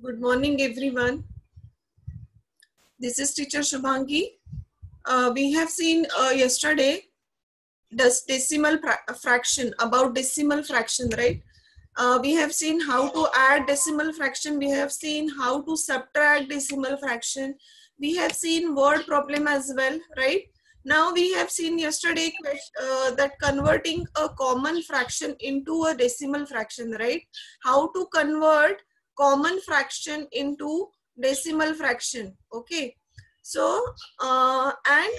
Good morning, everyone. This is teacher Shubhangi. We have seen yesterday decimal fraction, about decimal fraction, right? We have seen how to add decimal fraction. We have seen how to subtract decimal fraction. We have seen word problem as well, right? Now we have seen yesterday that converting a common fraction into a decimal fraction, right? How to convert common fraction into decimal fraction, okay? So, and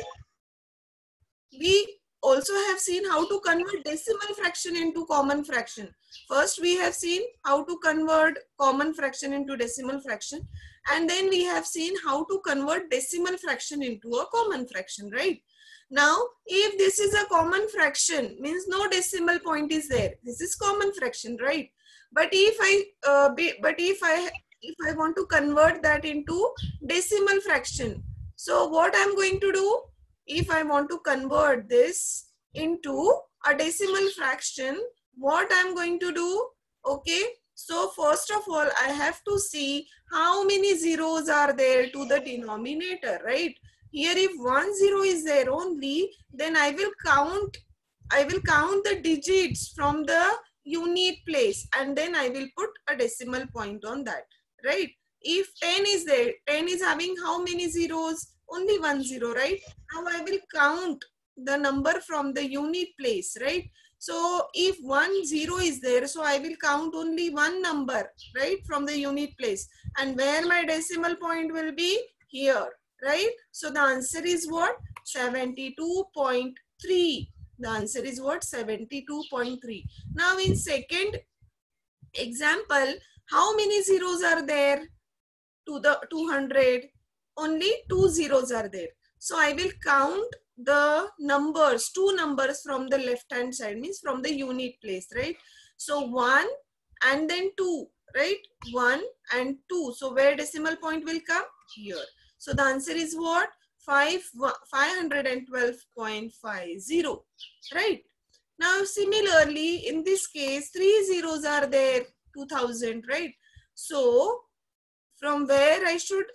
we also have seen how to convert decimal fraction into common fraction. First, we have seen how to convert common fraction into decimal fraction. And then we have seen how to convert decimal fraction into a common fraction, right? Now, if this is a common fraction, means no decimal point is there. This is common fraction, right? But if I want to convert that into decimal fraction, so what I'm going to do? If I want to convert this into a decimal fraction, what I'm going to do? Okay, so first of all, I have to see how many zeros are there to the denominator, right? Here, if 1 0 is there only, then I will count the digits from the unit place, and then I will put a decimal point on that, right? If 10 is there, 10 is having how many zeros? Only 1 0, right? Now I will count the number from the unit place, right? So if 1 0 is there, so I will count only one number, right, from the unit place. And where my decimal point will be? Here, right? So the answer is what? 72.3. The answer is what? 72.3. Now in second example, how many zeros are there to the 200? Only 2 zeros are there. So I will count the numbers, two numbers from the left hand side, means from the unit place, right? So 1 and then 2, right? 1 and 2. So where decimal point will come? Here. So the answer is what? 512.50, right? Now similarly, in this case, 3 zeros are there, 2000, right? So from where I should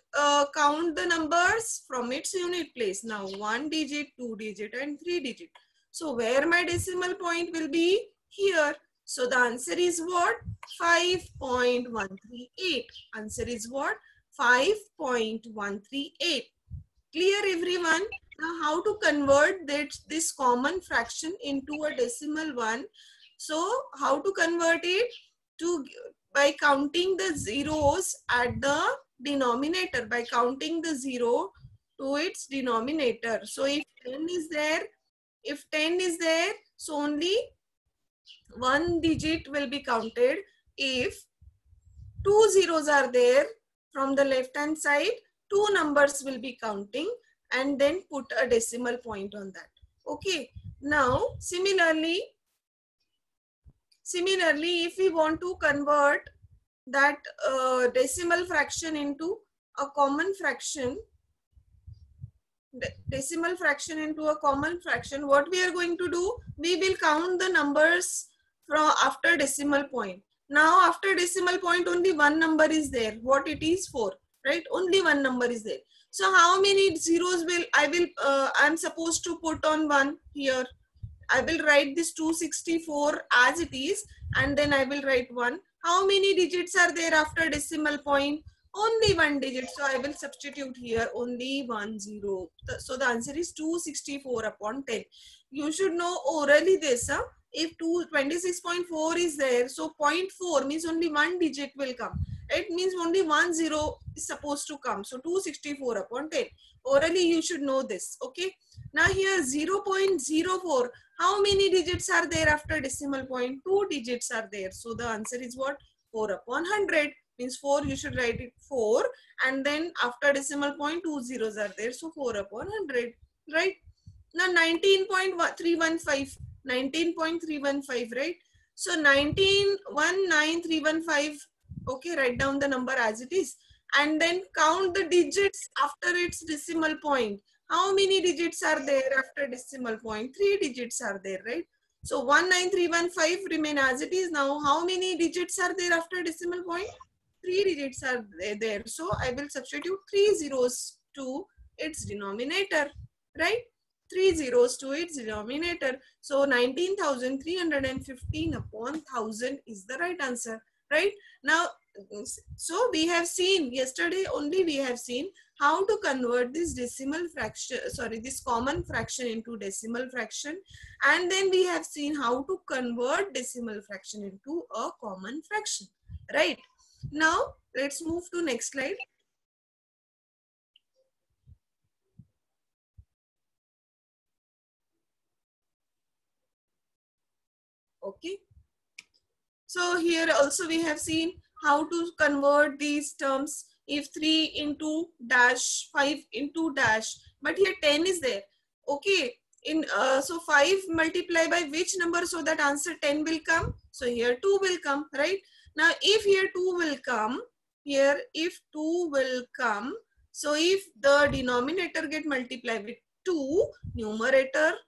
count the numbers? From its unit place. Now 1 digit, 2 digit and 3 digit. So where my decimal point will be? Here. So the answer is what? 5.138. Answer is what? 5.138. Clear, everyone? Now how to convert this common fraction into a decimal one? So how to convert it? By counting the zeros at the denominator, by counting the zero to its denominator. So if 10 is there, so only one digit will be counted. If 2 zeros are there from the left hand side, two numbers will be counting, and then put a decimal point on that. Okay. Now similarly, if we want to convert that decimal fraction into a common fraction, what we are going to do? We will count the numbers from after decimal point. Now after decimal point, only one number is there. What it is? 4, right? Only one number is there. So how many zeros I'm supposed to put on 1 here? I will write this 264 as it is, and then I will write 1. How many digits are there after decimal point? Only one digit. So I will substitute here only 1 0. So the answer is 264 upon 10. You should know orally this. If 26.4 is there, so 0.4 means only one digit will come. It means only 1 0 is supposed to come. So 264 upon 10. Orally you should know this. Okay. Now here 0.04. How many digits are there after decimal point? 2 digits are there. So the answer is what? 4 upon 100. Means 4, you should write it 4. And then after decimal point, 2 zeros are there. So 4 upon 100. Right? Now 19.315. 19.315, right? So 19.19315. Okay, write down the number as it is. And then count the digits after its decimal point. How many digits are there after decimal point? 3 digits are there, right? So 19315 remain as it is. Now how many digits are there after decimal point? 3 digits are there. So I will substitute 3 zeros to its denominator, right? 3 zeros to its denominator. So 19,315 upon 1000 is the right answer, right? Now, so we have seen yesterday only we have seen how to convert this decimal fraction, sorry, this common fraction into decimal fraction. And then we have seen how to convert decimal fraction into a common fraction, right? Now, let's move to next slide. Okay. So here also we have seen how to convert these terms. If 3 into dash, 5 into dash, but here 10 is there. Okay. So 5 multiply by which number so that answer 10 will come? So here 2 will come, right? Now if here 2 will come, here if 2 will come, so if the denominator get multiplied with 2, numerator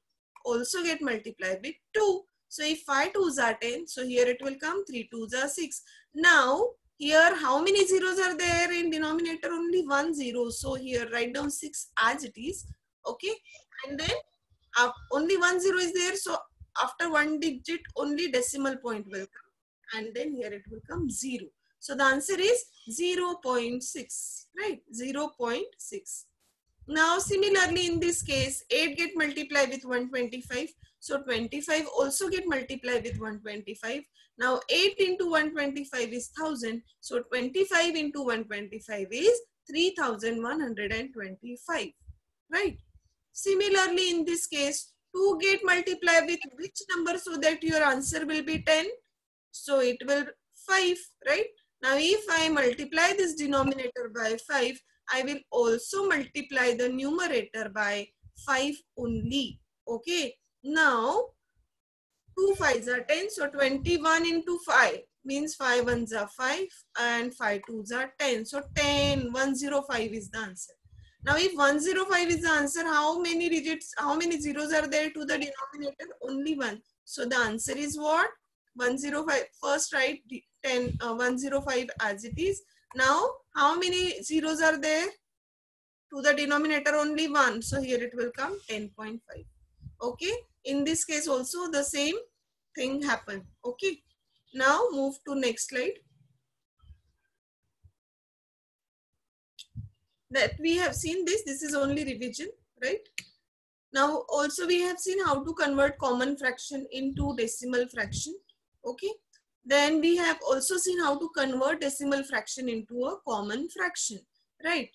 also get multiplied with 2. So if 5 2s are 10, so here it will come 3 2s are 6. Now here how many zeros are there in denominator? Only 1 0. So here write down 6 as it is. Okay. And then only 1 0 is there. So after one digit only decimal point will come. And then here it will come 0. So the answer is 0.6, right? 0.6. Now similarly in this case 8 get multiplied with 125. So 25 also get multiplied with 125. Now 8 into 125 is 1000. So 25 into 125 is 3125. Right. Similarly in this case 2 get multiplied with which number so that your answer will be 10? So it will 5, right? Now if I multiply this denominator by 5, I will also multiply the numerator by 5 only. Okay. Now 2 5s are 10. So 21 into 5 means 5 1s are 5 and 5 2s are 10. So 10, 105 is the answer. Now if 105 is the answer, how many digits, how many zeros are there to the denominator? Only 1. So the answer is what? 105. First write 105 as it is. Now how many zeros are there? To the denominator only 1. So here it will come 10.5. Okay. In this case also the same thing happened. Okay. Now move to next slide. That we have seen this is only revision, right? Now also we have seen how to convert common fraction into decimal fraction. Okay. Then we have also seen how to convert decimal fraction into a common fraction, right?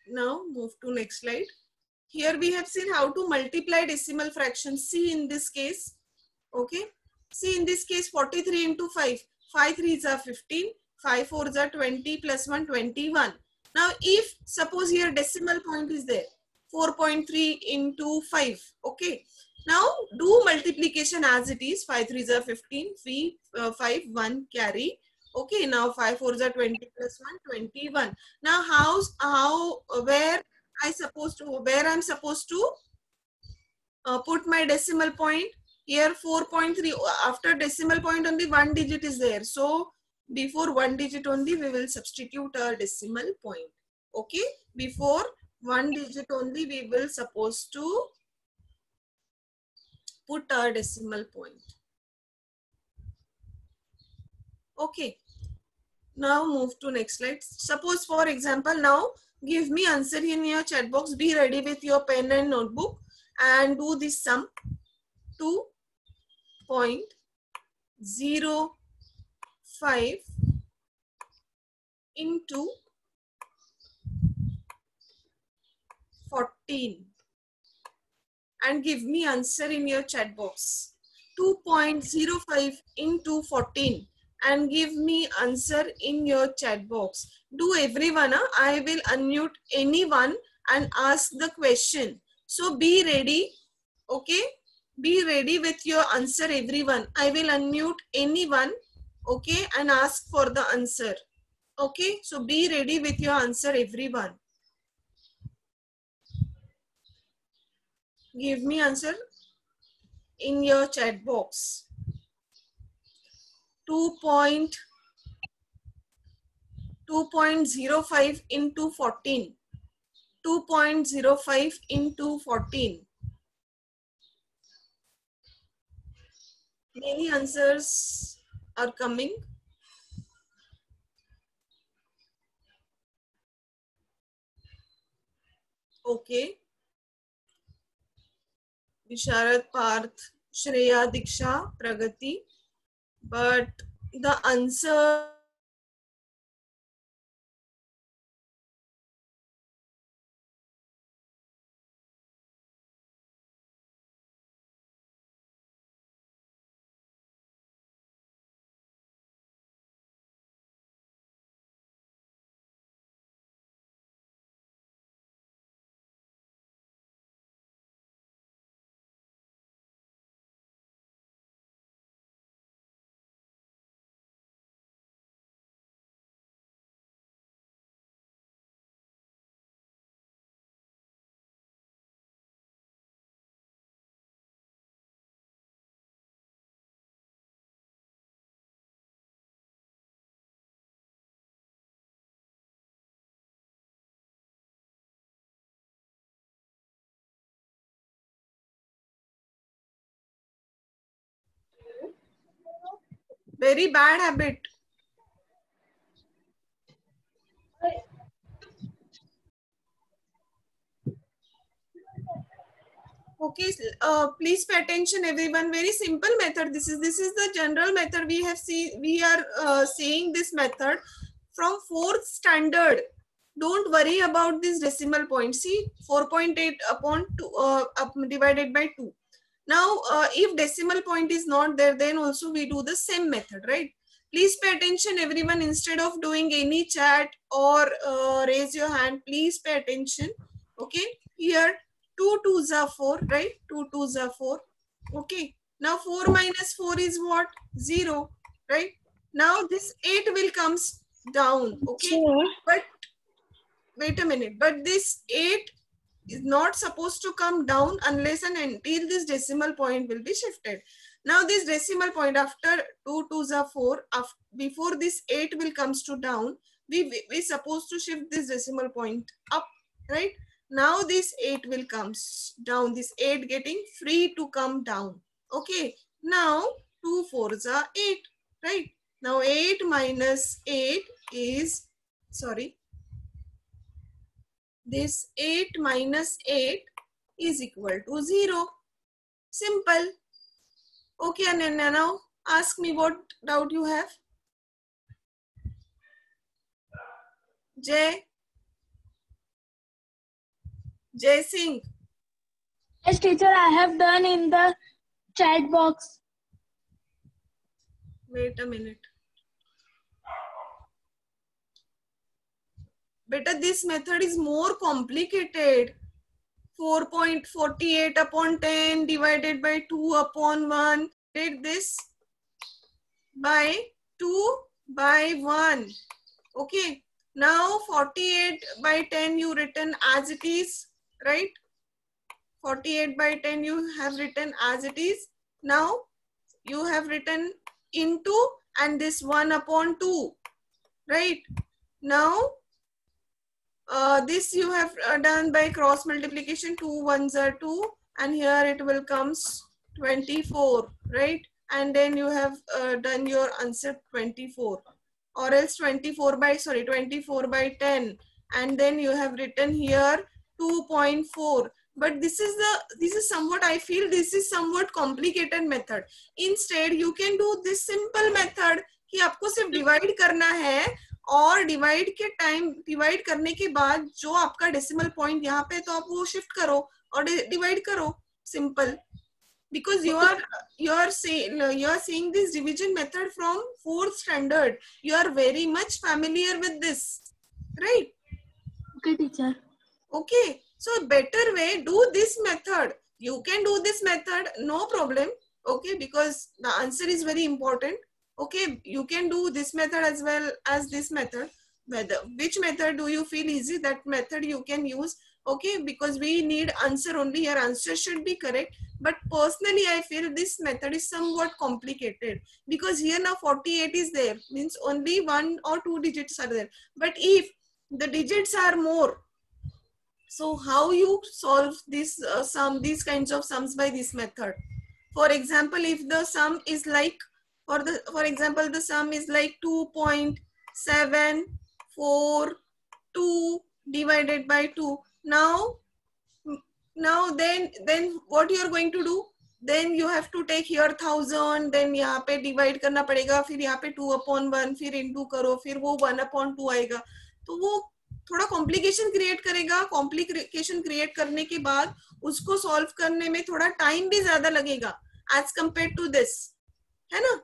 Now move to next slide. Here we have seen how to multiply decimal fractions. See in this case, okay. See in this case 43 into 5. 5 3s are 15. 5 4s are 20 plus 1 21. Now if suppose here decimal point is there 4.3 into 5. Okay. Now do multiplication as it is. 5 3s are 15. 5 1 carry. Okay. Now 5 4s are 20 plus 1 21. Now where I'm supposed to put my decimal point? Here 4.3, after decimal point only one digit is there. So before one digit only we will substitute a decimal point. Okay. Before one digit only we will supposed to put a decimal point. Okay. Now move to next slide. Suppose for example now give me answer in your chat box. Be ready with your pen and notebook and do this sum. 2.05 into 14 and give me answer in your chat box. 2.05 into 14 and give me answer in your chat box. Do everyone, I will unmute anyone and ask the question. So be ready, okay? Be ready with your answer everyone. I will unmute anyone, okay, and ask for the answer. Okay, so be ready with your answer everyone. Give me answer in your chat box. 2.05 2.05 into 14. 2.05 into 14. Many answers are coming. Okay. Visharat, Parth, Shreya, Diksha, Pragati. But the answer very bad habit. Okay, please pay attention, everyone. Very simple method. This is the general method we have seen. We are seeing this method from 4th standard. Don't worry about this decimal point. See, 4.8 upon 2 divided by 2. Now, if decimal point is not there, then also we do the same method, right? Please pay attention, everyone. Instead of doing any chat or raise your hand, please pay attention. Okay, here 2 2s are 4, right? 2 2s are 4. Okay, now 4 minus 4 is what? 0, right? Now this 8 will comes down, okay? But wait a minute, but this 8 is not supposed to come down unless and until this decimal point will be shifted. Now this decimal point after 2 2s are 4, before this 8 will comes to down, we supposed to shift this decimal point up, right? Now this 8 will comes down, this 8 getting free to come down. Okay, now 2 4s are 8, right? Now 8 minus 8 is, sorry, this 8 minus 8 is equal to 0. Simple. Okay, Ananya, now ask me what doubt you have. Jay Singh. Yes, teacher, I have done in the chat box. Wait a minute. Beta, this method is more complicated. 4.48 upon 10 divided by 2 upon 1. Did this by 2 by 1. Okay. Now 48 by 10 you written as it is, right? 48 by 10 you have written as it is. Now you have written into and this 1 upon 2, right? Now this you have done by cross multiplication. 2 1s are 2 and here it will comes 24, right? And then you have done your answer 24, or else 24 by 10, and then you have written here 2.4. But this is somewhat, I feel this is somewhat complicated method. Instead you can do this simple method कि आपको सिर्फ divide करना है और divide करने के बाद जो आपका डेसिमल पॉइंट यहाँ पे तो आप वो शिफ्ट करो और डिवाइड करो. Simple. Because you are seeing this division method from 4th standard. You are very much familiar with this, right? Okay, teacher. Okay, so better way, do this method. You can do this method, no problem. Okay, because the answer is very important. Okay, you can do this method as well as this method. Which method do you feel easy? That method you can use. Okay, because we need answer only. Your answer should be correct. But personally, I feel this method is somewhat complicated because here now 48 is there, means only 1 or 2 digits are there. But if the digits are more, so how you solve this sum, these kinds of sums by this method? For example, if the sum is like, for example, the sum is like 2.742 divided by 2. Now then what you are going to do? Then you have to take here 1000, then यहाँ पे divide करना पड़ेगा, फिर यहाँ पे 2/1, फिर into करो, फिर वो 1/2 आएगा. तो वो थोड़ा कॉम्प्लिकेशन क्रिएट करेगा. कॉम्प्लिकेशन क्रिएट करने के बाद उसको सॉल्व करने में थोड़ा टाइम भी ज्यादा लगेगा एज कम्पेयर टू दिस, है ना.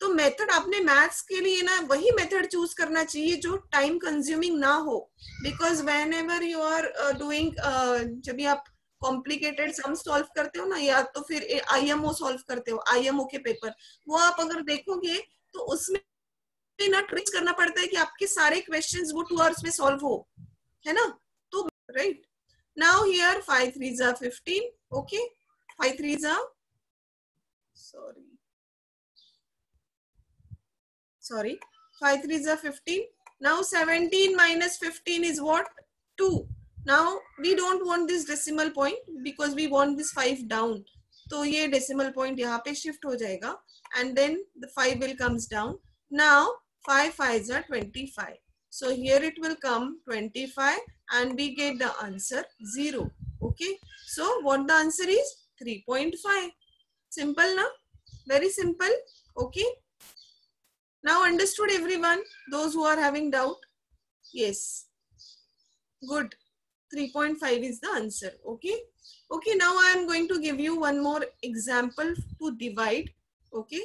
तो मेथड आपने मैथ्स के लिए ना वही मेथड चूज करना चाहिए जो टाइम कंज्यूमिंग ना हो. Because whenever you are doing, जब भी आप कॉम्प्लिकेटेड सम सॉल्व करते हो ना, या तो फिर आईएमओ सॉल्व करते हो, आईएमओ के पेपर, वो आप अगर देखोगे तो उसमें ना ट्रिक्स करना पड़ता है कि आपके सारे क्वेश्चंस वो 2 आवर्स में सॉल्व हो, है ना. तो right now here 5 3s are 15. Okay, 5 3s are sorry 5 3s are 15. Now 17 minus 15 is what? 2. Now we don't want this decimal point because we want this 5 down. तो ये decimal point यहाँ पे shift हो जाएगा and then the 5 will comes down. Now 5 5s are 25. So here it will come 25 and we get the answer 0. Okay. So what the answer is? 3.5. Simple na? Very simple. Okay. Now understood everyone? Those who are having doubt? Yes. Good. 3.5 is the answer. Okay. Okay. Now I am going to give you one more example to divide. Okay.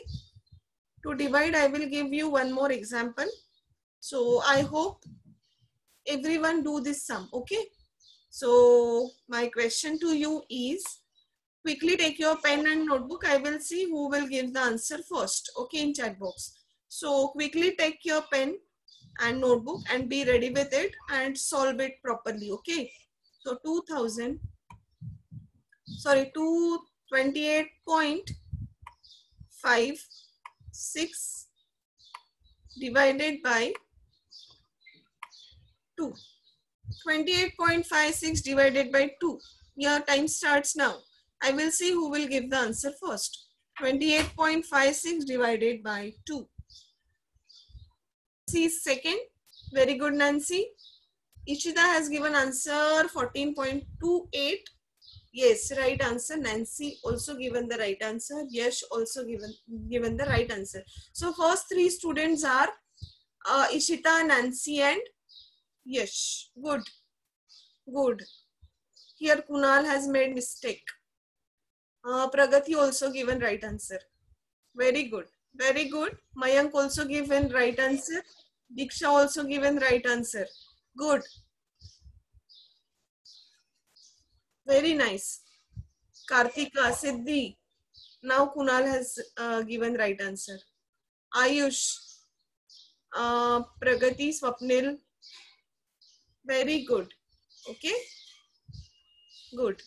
To divide, I will give you one more example. So I hope everyone do this sum. Okay. So my question to you is, quickly take your pen and notebook. I will see who will give the answer first. Okay, in chat box. So quickly take your pen and notebook and be ready with it and solve it properly. Okay. So 228.56 divided by 2. 28.56 divided by 2. Your time starts now. I will see who will give the answer first. 28.56 divided by 2. Nancy is second. Very good, Nancy. Ishita has given answer 14.28. Yes, right answer. Nancy also given the right answer. Yash also given the right answer. So first 3 students are Ishita, Nancy and Yash. Good. Good. Here Kunal has made mistake. Pragati also given right answer. Very good. Very good. Mayank also given right answer. Diksha also given right answer. Good. Very nice. Kartika, Siddhi. Now Kunal has given right answer. Ayush, Pragati, Swapnil. Very good. Okay. Good.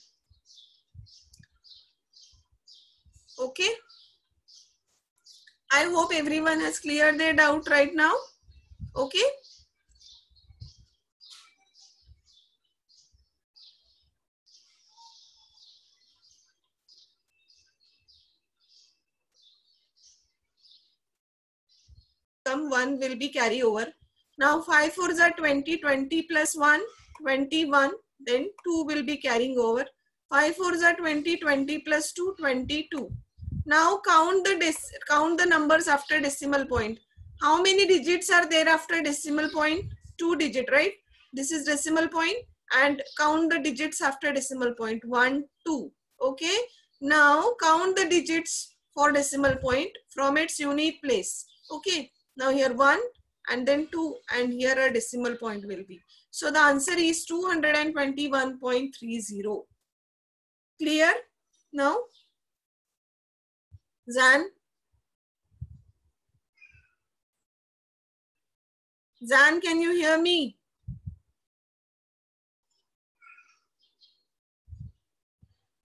Okay. I hope everyone has cleared their doubt right now. Okay. Some 1 will be carry over. Now 5 4s are 20, 20 plus 1, 21. Then 2 will be carrying over. 5 4s are 20, 20 plus 2, 22. Now count the numbers after decimal point. How many digits are there after decimal point? 2 digit, right? This is decimal point, and count the digits after decimal point. 1, 2. Okay. Now count the digits for decimal point from its unit place. Okay. Now here 1 and then 2, and here a decimal point will be. So the answer is 221.30. Clear? Now? Zan? Zan, can you hear me?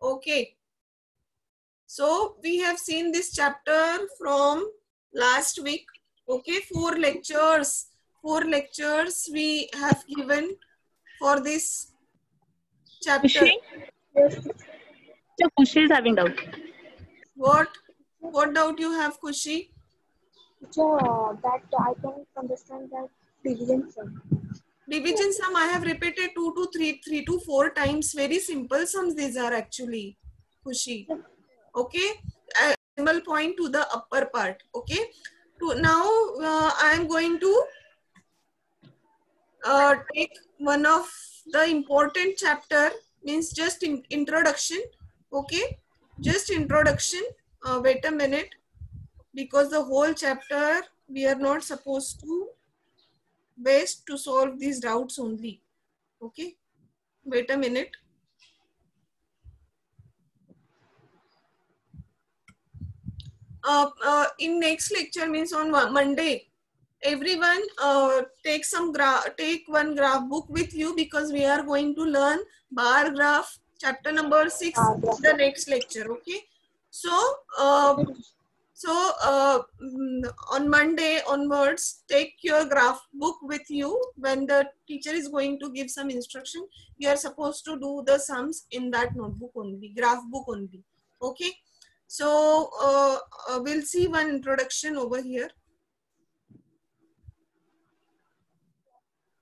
Okay. So we have seen this chapter from last week. Okay, 4 lectures. 4 lectures we have given for this chapter. Kushi? Yes. So Kushi is having doubt. What doubt you have, Kushi? So that I can understand that division sum. Division sum I have repeated 2 to 3 to 4 times. Very simple sums these are actually, Kushi. Okay, a decimal point to the upper part. Okay, now I am going to take one of the important chapter, means just introduction. Okay, just introduction. Wait a minute, because the whole chapter we are not supposed to waste to solve these doubts only. Okay, wait a minute. In next lecture, means on Monday, everyone take one graph book with you, because we are going to learn bar graph chapter number 6 the next lecture. Okay, so on Monday onwards, take your graph book with you. When the teacher is going to give some instruction, you are supposed to do the sums in that notebook only, graph book only. Okay, so we'll see one introduction over here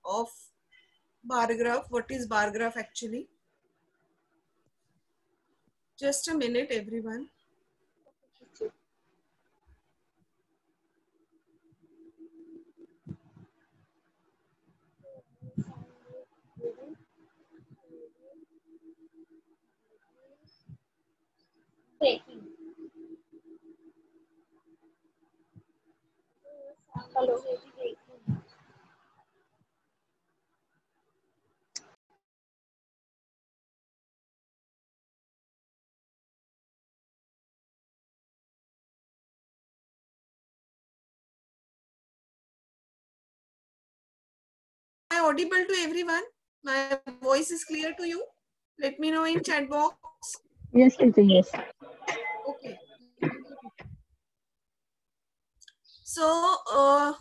of bar graph. What is bar graph actually? Just a minute, everyone. Breaking. Hello. Am I audible to everyone? My voice is clear to you? Let me know in chat box. Yes, teacher, yes. Okay. So,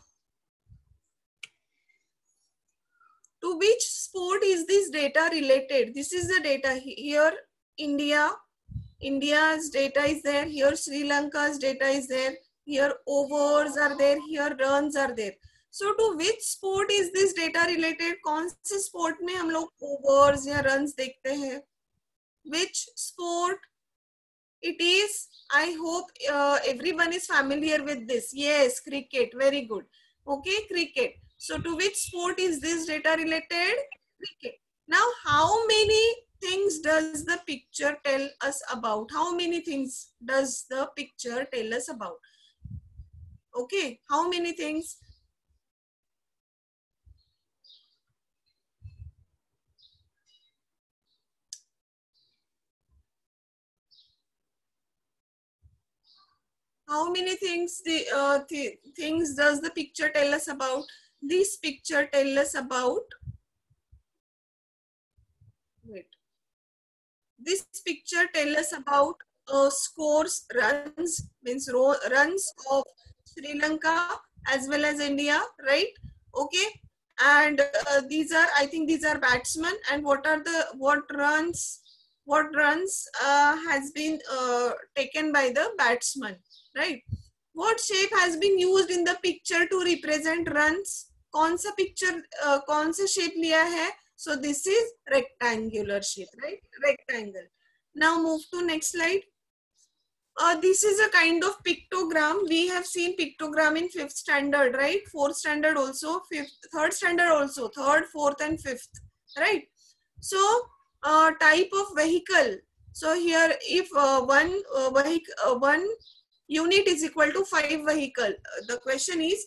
to which sport is this data related? This is the data here. India's data is there. Here Sri Lanka's data is there. Here overs are there. Here runs are there. So to which sport is this data related? कौन से sport में हम लोग overs या runs देखते हैं? Which sport it is? I hope everyone is familiar with this. Yes, cricket. Very good. Okay, cricket. So to which sport is this data related? Cricket. Now, how many things does the picture tell us about? How many things does the picture tell us about? Okay, how many things? How many things things does the picture tell us about? This picture tell us about. Wait. This picture tell us about scores, runs, means runs of Sri Lanka as well as India, right? Okay, and these are, I think these are batsmen, and what runs has been taken by the batsman, right? What shape has been used in the picture to represent runs? कौन सा picture कौन सा shape लिया है? So this is rectangular shape, right? Rectangle. Now move to next slide. This is a kind of pictogram. We have seen pictogram in 5th standard, right? 4th standard also, 3rd standard also, 3rd, 4th and 5th, right? So type of vehicle. So here if one unit is equal to 5 vehicle, the question is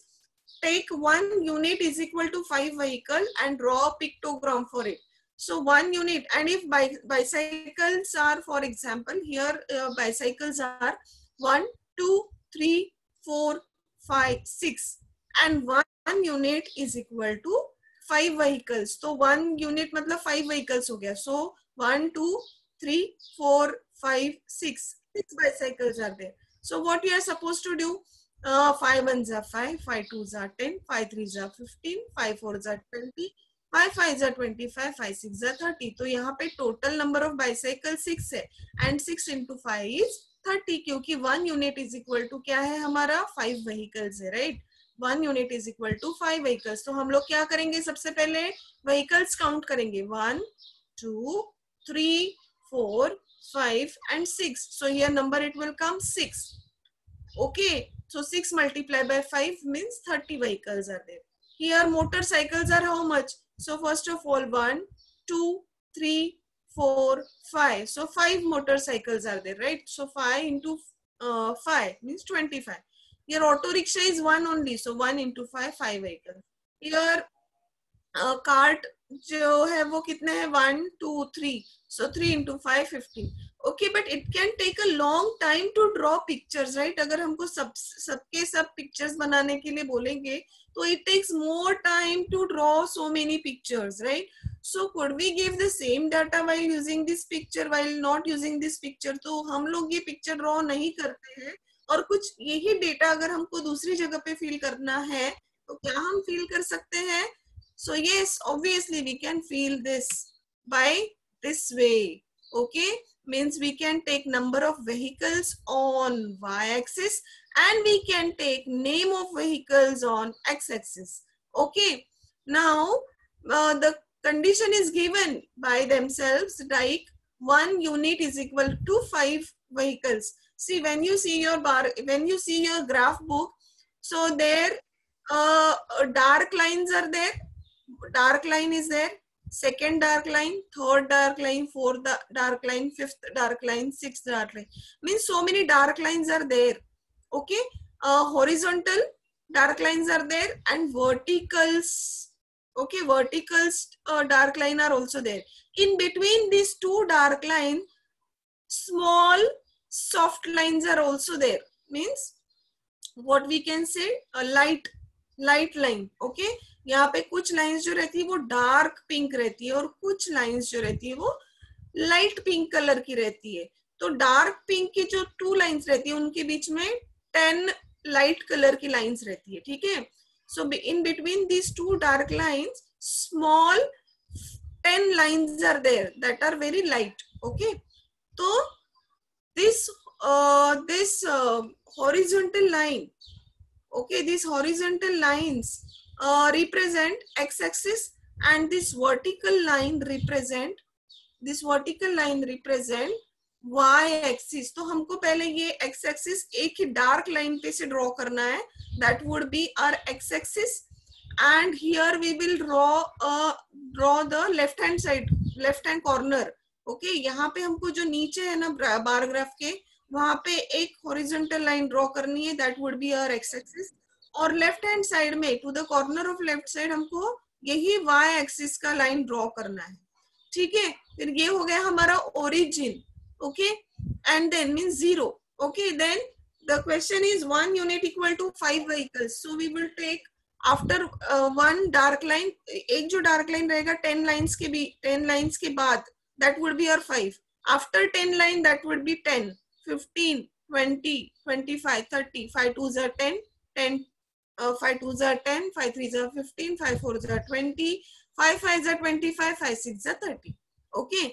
take 1 unit is equal to 5 vehicle and draw a pictogram for it. So 1 unit, and if bicycles are, for example, here bicycles are 1, 2, 3, 4, 5, 6, and 1 unit is equal to 5 vehicles. So 1 unit मतलब 5 vehicles हो गया. So 1, 2, 3, 4, 5, 6. 6 bicycles are there. So what you are supposed to do? 5 1s are 5, 5 2s are 10, 5 3s are 15, 5 4s are 20, 5 5s are 25, 5 6s are 30. तो यहाँ पे total number of bicycle 6 है and 6 into 5 is 30 क्योंकि 1 unit is equal to क्या है हमारा 5 vehicles है, right? 1 unit is equal to 5 vehicles. तो हम लोग क्या करेंगे? सबसे पहले vehicles count करेंगे 1, 2, 3, 4, 5 and 6. So here number it will come 6. Okay. So 6 multiplied by 5 means 30 vehicles are there. Here motorcycles are how much? So first of all 1, 2, 3, 4, 5. So 5 motorcycles are there, right? So 5 into 5 means 25. Here auto rickshaw is 1 only. So 1 into 5, 5 vehicles. Here cart जो है वो कितने हैं 1, 2, 3. So 3 into 5, 15. Okay, but it can take a long time to draw pictures, right? अगर हमको सबके सब pictures बनाने के लिए बोलेंगे तो it takes more time to draw so many pictures, right? So could we give the same data while using this picture, while not using this picture? तो हम लोग ये picture draw नहीं करते हैं और कुछ यही data अगर हमको दूसरी जगह पे fill करना है तो क्या हम fill कर सकते हैं? So yes, obviously we can fill this by this way. Okay, means we can take number of vehicles on y-axis and we can take name of vehicles on x-axis. Okay, now the condition is given by themselves like 1 unit is equal to 5 vehicles. See, when you see your graph book, so there dark lines are there. Dark line is there, second dark line, third dark line, fourth dark line, fifth dark line, sixth dark line. Means so many dark lines are there. Okay, horizontal dark lines are there and verticals. Okay, verticals dark line are also there. In between these two dark lines, small soft lines are also there. Means what we can say a light line. Okay, यहाँ पे कुछ lines जो रहती है वो dark pink रहती है और कुछ लाइंस जो रहती है वो लाइट पिंक कलर की रहती है. तो डार्क पिंक की जो 2 लाइंस रहती है उनके बीच में 10 लाइट कलर की लाइंस रहती है. ठीक है. So in between this 2 dark lines small 10 lines are there that are very light. Okay, तो this horizontal line, okay, these horizontal lines represent x-axis and this vertical line represent y-axis. तो हमको पहले ये x-axis एक ही dark line पे से draw करना है. That would be our x-axis and here we will draw the left hand corner. Okay, यहाँ पे हमको जो नीचे है ना बार ग्राफ के वहां पे एक horizontal line draw करनी है. That would be our x-axis. और लेफ्ट हैंड साइड में to the corner of left side हमको यही y एक्सिस का लाइन ड्रॉ करना है. ठीक है, फिर ये हो गया हमारा origin. Okay, and then means 0. Okay, then the question is 1 unit equal to 5 vehicles. So we will take after 1 dark line, एक जो डार्क लाइन रहेगा 10 लाइंस के बाद that would be our 5. After 10 line that would B 10, 15, 20, 25, 30. 5 2s are 10, 5 2s are 10, 5 3s are 15, 5 4s are 20, 5 5s are 25, 5 6s are 30. Okay,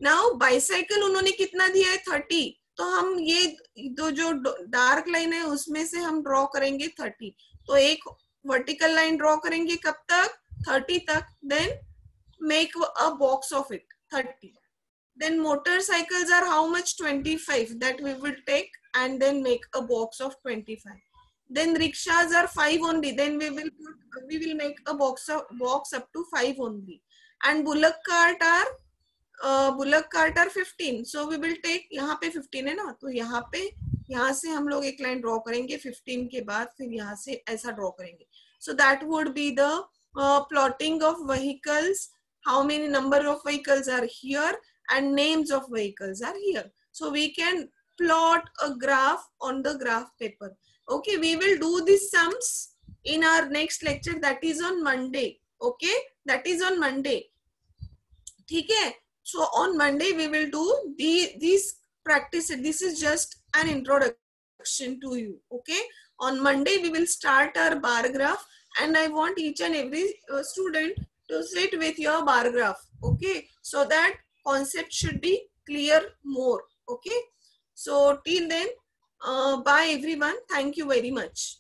now bicycle उन्होंने कितना दिया है 30. तो हम ये दो जो डार्क लाइन है उसमें से हम ड्रॉ करेंगे 30. तो एक वर्टिकल लाइन ड्रॉ करेंगे कब तक 30 तक. Then make a box of it 30. Then motorcycles are how much 25 that we will take and then make a box of 25. Then rickshaws are 5 only. Then we will make a box up to 5 only. And bullock cart are 15. So we will take यहाँ पे 15 है ना, तो यहाँ से हम लोग एक लाइन ड्रॉ करेंगे 15 के बाद फिर यहाँ से ऐसा ड्रॉ करेंगे. So that would be the plotting of vehicles. How many number of vehicles are here and names of vehicles are here. So we can plot a graph on the graph paper. Okay, we will do these sums in our next lecture, that is on Monday. Okay, that is on Monday. ठीक है, So on Monday, we will do these practice. This is just an introduction to you. Okay. On Monday, we will start our bar graph, and I want each and every student to sit with your bar graph. Okay. So that concept should be clear more. Okay. So till then, bye everyone. Thank you very much.